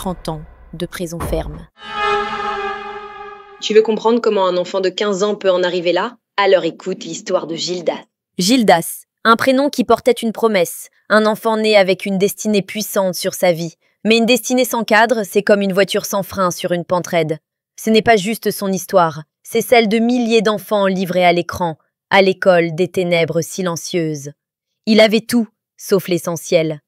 30 ans de prison ferme. Tu veux comprendre comment un enfant de 15 ans peut en arriver là? Alors écoute l'histoire de Gildas. Gildas, un prénom qui portait une promesse, un enfant né avec une destinée puissante sur sa vie. Mais une destinée sans cadre, c'est comme une voiture sans frein sur une pente raide. Ce n'est pas juste son histoire, c'est celle de milliers d'enfants livrés à l'écran, à l'école des ténèbres silencieuses. Il avait tout, sauf l'essentiel.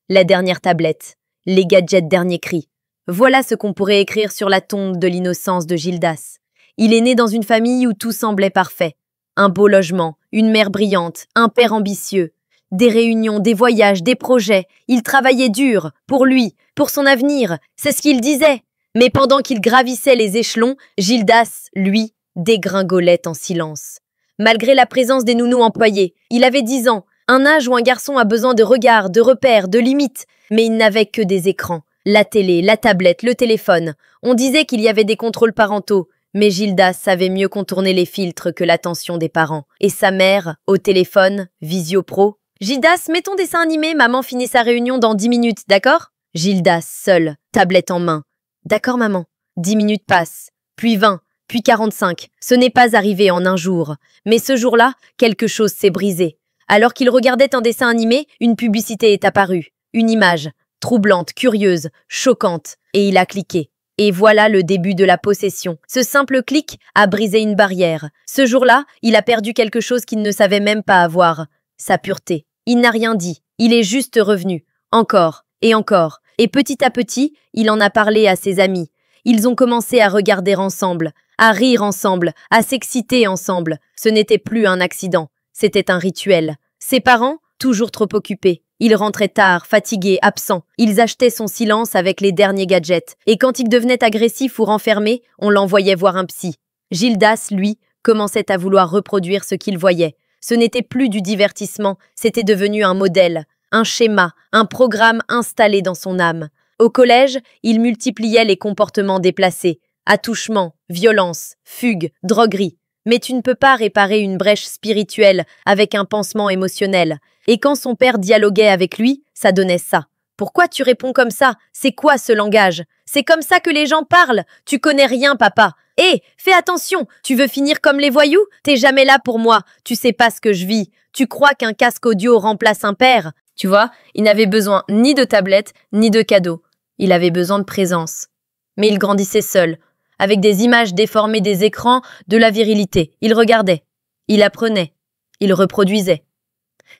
La dernière tablette, les gadgets dernier cri. Voilà ce qu'on pourrait écrire sur la tombe de l'innocence de Gildas. Il est né dans une famille où tout semblait parfait. Un beau logement, une mère brillante, un père ambitieux. Des réunions, des voyages, des projets. Il travaillait dur, pour lui, pour son avenir, c'est ce qu'il disait. Mais pendant qu'il gravissait les échelons, Gildas, lui, dégringolait en silence. Malgré la présence des nounous employés, il avait 10 ans, un âge où un garçon a besoin de regards, de repères, de limites, mais il n'avait que des écrans. La télé, la tablette, le téléphone. On disait qu'il y avait des contrôles parentaux, mais Gildas savait mieux contourner les filtres que l'attention des parents. Et sa mère, au téléphone, Visio Pro. « Gildas, mets ton dessin animé, maman finit sa réunion dans 10 minutes, d'accord ?» Gildas, seul, tablette en main. « D'accord, maman. » 10 minutes passent, puis 20, puis 45. Ce n'est pas arrivé en un jour. Mais ce jour-là, quelque chose s'est brisé. Alors qu'il regardait un dessin animé, une publicité est apparue. Une image, troublante, curieuse, choquante. Et il a cliqué. Et voilà le début de la possession. Ce simple clic a brisé une barrière. Ce jour-là, il a perdu quelque chose qu'il ne savait même pas avoir. Sa pureté. Il n'a rien dit. Il est juste revenu. Encore. Et encore. Et petit à petit, il en a parlé à ses amis. Ils ont commencé à regarder ensemble, à rire ensemble, à s'exciter ensemble. Ce n'était plus un accident. C'était un rituel. Ses parents, toujours trop occupés. Ils rentraient tard, fatigués, absents. Ils achetaient son silence avec les derniers gadgets. Et quand il devenait agressif ou renfermé, on l'envoyait voir un psy. Gildas, lui, commençait à vouloir reproduire ce qu'il voyait. Ce n'était plus du divertissement, c'était devenu un modèle, un schéma, un programme installé dans son âme. Au collège, il multipliait les comportements déplacés. Attouchement, violence, fugue, droguerie. Mais tu ne peux pas réparer une brèche spirituelle avec un pansement émotionnel. Et quand son père dialoguait avec lui, ça donnait ça. Pourquoi tu réponds comme ça? C'est quoi ce langage? C'est comme ça que les gens parlent. Tu connais rien, papa. Hé, fais attention. Tu veux finir comme les voyous? T'es jamais là pour moi. Tu sais pas ce que je vis. Tu crois qu'un casque audio remplace un père? Tu vois, il n'avait besoin ni de tablette, ni de cadeaux. Il avait besoin de présence. Mais il grandissait seul, avec des images déformées des écrans, de la virilité. Il regardait. Il apprenait. Il reproduisait.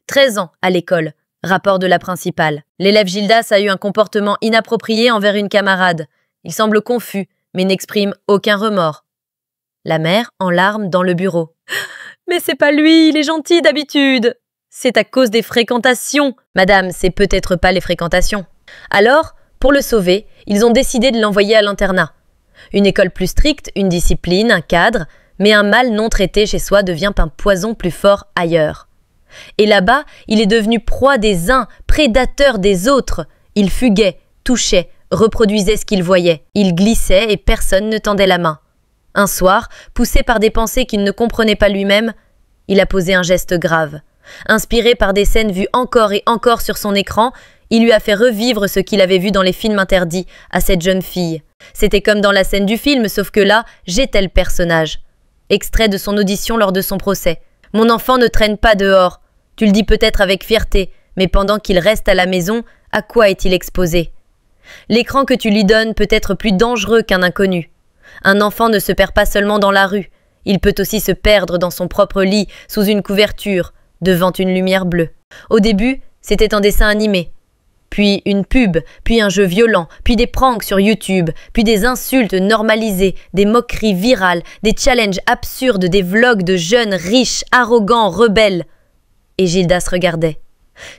13 ans à l'école. Rapport de la principale. L'élève Gildas a eu un comportement inapproprié envers une camarade. Il semble confus, mais n'exprime aucun remords. La mère, en larmes, dans le bureau. « Mais c'est pas lui, il est gentil d'habitude !»« C'est à cause des fréquentations. »« Madame, c'est peut-être pas les fréquentations. » Alors, pour le sauver, ils ont décidé de l'envoyer à l'internat. Une école plus stricte, une discipline, un cadre, mais un mal non traité chez soi devient un poison plus fort ailleurs. Et là-bas, il est devenu proie des uns, prédateur des autres. Il fuguait, touchait, reproduisait ce qu'il voyait. Il glissait et personne ne tendait la main. Un soir, poussé par des pensées qu'il ne comprenait pas lui-même, il a posé un geste grave. Inspiré par des scènes vues encore et encore sur son écran, il lui a fait revivre ce qu'il avait vu dans les films interdits à cette jeune fille. C'était comme dans la scène du film, sauf que là, j'étais le personnage. Extrait de son audition lors de son procès. « Mon enfant ne traîne pas dehors. Tu le dis peut-être avec fierté, mais pendant qu'il reste à la maison, à quoi est-il exposé ? L'écran que tu lui donnes peut être plus dangereux qu'un inconnu. Un enfant ne se perd pas seulement dans la rue. Il peut aussi se perdre dans son propre lit, sous une couverture, devant une lumière bleue. Au début, c'était un dessin animé. Puis une pub, puis un jeu violent, puis des pranks sur YouTube, puis des insultes normalisées, des moqueries virales, des challenges absurdes, des vlogs de jeunes riches, arrogants, rebelles. Et Gildas regardait.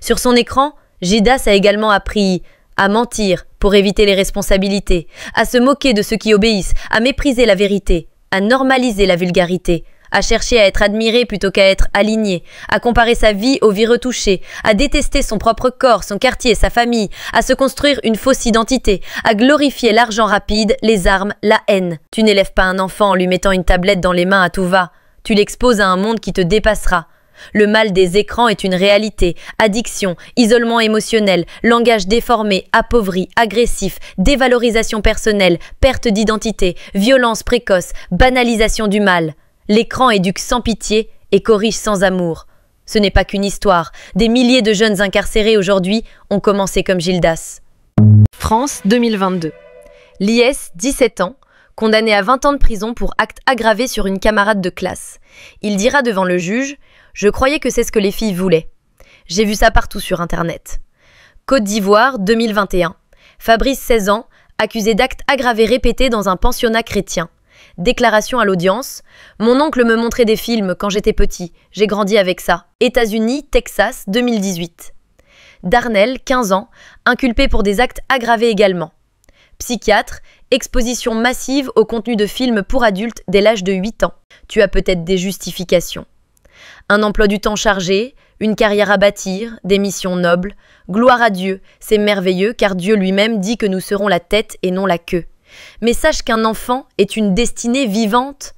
Sur son écran, Gildas a également appris à mentir pour éviter les responsabilités, à se moquer de ceux qui obéissent, à mépriser la vérité, à normaliser la vulgarité, à chercher à être admiré plutôt qu'à être aligné, à comparer sa vie aux vies retouchées, à détester son propre corps, son quartier, sa famille, à se construire une fausse identité, à glorifier l'argent rapide, les armes, la haine. Tu n'élèves pas un enfant en lui mettant une tablette dans les mains à tout va. Tu l'exposes à un monde qui te dépassera. Le mal des écrans est une réalité. Addiction, isolement émotionnel, langage déformé, appauvri, agressif, dévalorisation personnelle, perte d'identité, violence précoce, banalisation du mal. L'écran éduque sans pitié et corrige sans amour. Ce n'est pas qu'une histoire. Des milliers de jeunes incarcérés aujourd'hui ont commencé comme Gildas. France 2022. L'IS, 17 ans, condamné à 20 ans de prison pour acte aggravé sur une camarade de classe. Il dira devant le juge « Je croyais que c'est ce que les filles voulaient. J'ai vu ça partout sur Internet. » Côte d'Ivoire, 2021. Fabrice, 16 ans, accusé d'actes aggravés répétés dans un pensionnat chrétien. Déclaration à l'audience « Mon oncle me montrait des films quand j'étais petit. J'ai grandi avec ça. » États-Unis, Texas, 2018. Darnell, 15 ans, inculpé pour des actes aggravés également. Psychiatre, exposition massive au contenu de films pour adultes dès l'âge de 8 ans. Tu as peut-être des justifications. Un emploi du temps chargé, une carrière à bâtir, des missions nobles. Gloire à Dieu, c'est merveilleux car Dieu lui-même dit que nous serons la tête et non la queue. Mais sache qu'un enfant est une destinée vivante.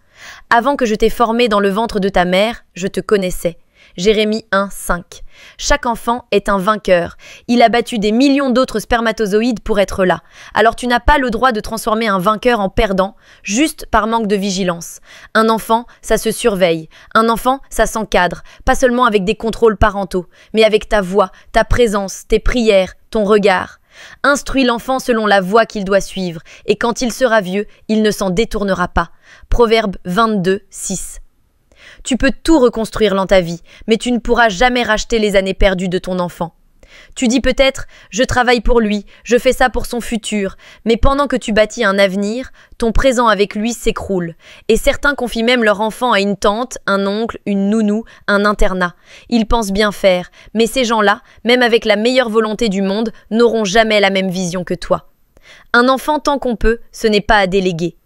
Avant que je t'ai formé dans le ventre de ta mère, je te connaissais. Jérémie 1, 5. Chaque enfant est un vainqueur. Il a battu des millions d'autres spermatozoïdes pour être là. Alors tu n'as pas le droit de transformer un vainqueur en perdant, juste par manque de vigilance. Un enfant, ça se surveille. Un enfant, ça s'encadre. Pas seulement avec des contrôles parentaux, mais avec ta voix, ta présence, tes prières, ton regard. Instruis l'enfant selon la voie qu'il doit suivre, et quand il sera vieux, il ne s'en détournera pas. Proverbe 22, 6. Tu peux tout reconstruire dans ta vie, mais tu ne pourras jamais racheter les années perdues de ton enfant. Tu dis peut-être « je travaille pour lui, je fais ça pour son futur », mais pendant que tu bâtis un avenir, ton présent avec lui s'écroule. Et certains confient même leur enfant à une tante, un oncle, une nounou, un internat. Ils pensent bien faire, mais ces gens-là, même avec la meilleure volonté du monde, n'auront jamais la même vision que toi. Un enfant tant qu'on peut, ce n'est pas à déléguer.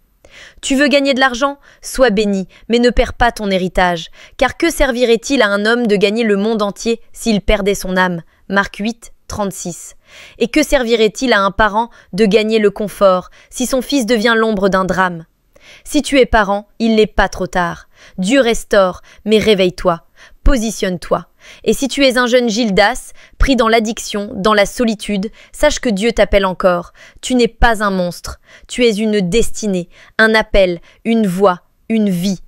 Tu veux gagner de l'argent? Sois béni, mais ne perds pas ton héritage. Car que servirait-il à un homme de gagner le monde entier s'il perdait son âme? Marc 8, 36. Et que servirait-il à un parent de gagner le confort si son fils devient l'ombre d'un drame? Si tu es parent, il n'est pas trop tard. Dieu restaure, mais réveille-toi, positionne-toi. Et si tu es un jeune Gildas, pris dans l'addiction, dans la solitude, sache que Dieu t'appelle encore. Tu n'es pas un monstre. Tu es une destinée, un appel, une voix, une vie.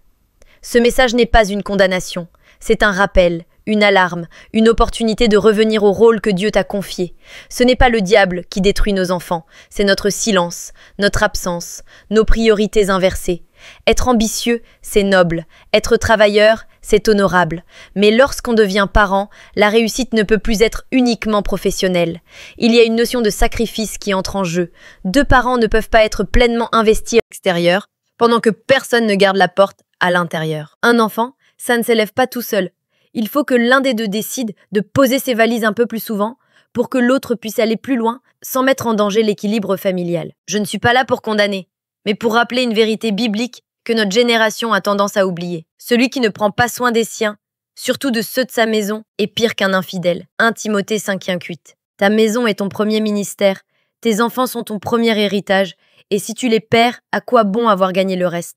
Ce message n'est pas une condamnation. C'est un rappel, une alarme, une opportunité de revenir au rôle que Dieu t'a confié. Ce n'est pas le diable qui détruit nos enfants, c'est notre silence, notre absence, nos priorités inversées. Être ambitieux, c'est noble. Être travailleur, c'est honorable. Mais lorsqu'on devient parent, la réussite ne peut plus être uniquement professionnelle. Il y a une notion de sacrifice qui entre en jeu. Deux parents ne peuvent pas être pleinement investis à l'extérieur, pendant que personne ne garde la porte à l'intérieur. Un enfant, ça ne s'élève pas tout seul. Il faut que l'un des deux décide de poser ses valises un peu plus souvent pour que l'autre puisse aller plus loin sans mettre en danger l'équilibre familial. Je ne suis pas là pour condamner, mais pour rappeler une vérité biblique que notre génération a tendance à oublier. Celui qui ne prend pas soin des siens, surtout de ceux de sa maison, est pire qu'un infidèle. 1 Timothée 5,8. Ta maison est ton premier ministère, tes enfants sont ton premier héritage, et si tu les perds, à quoi bon avoir gagné le reste?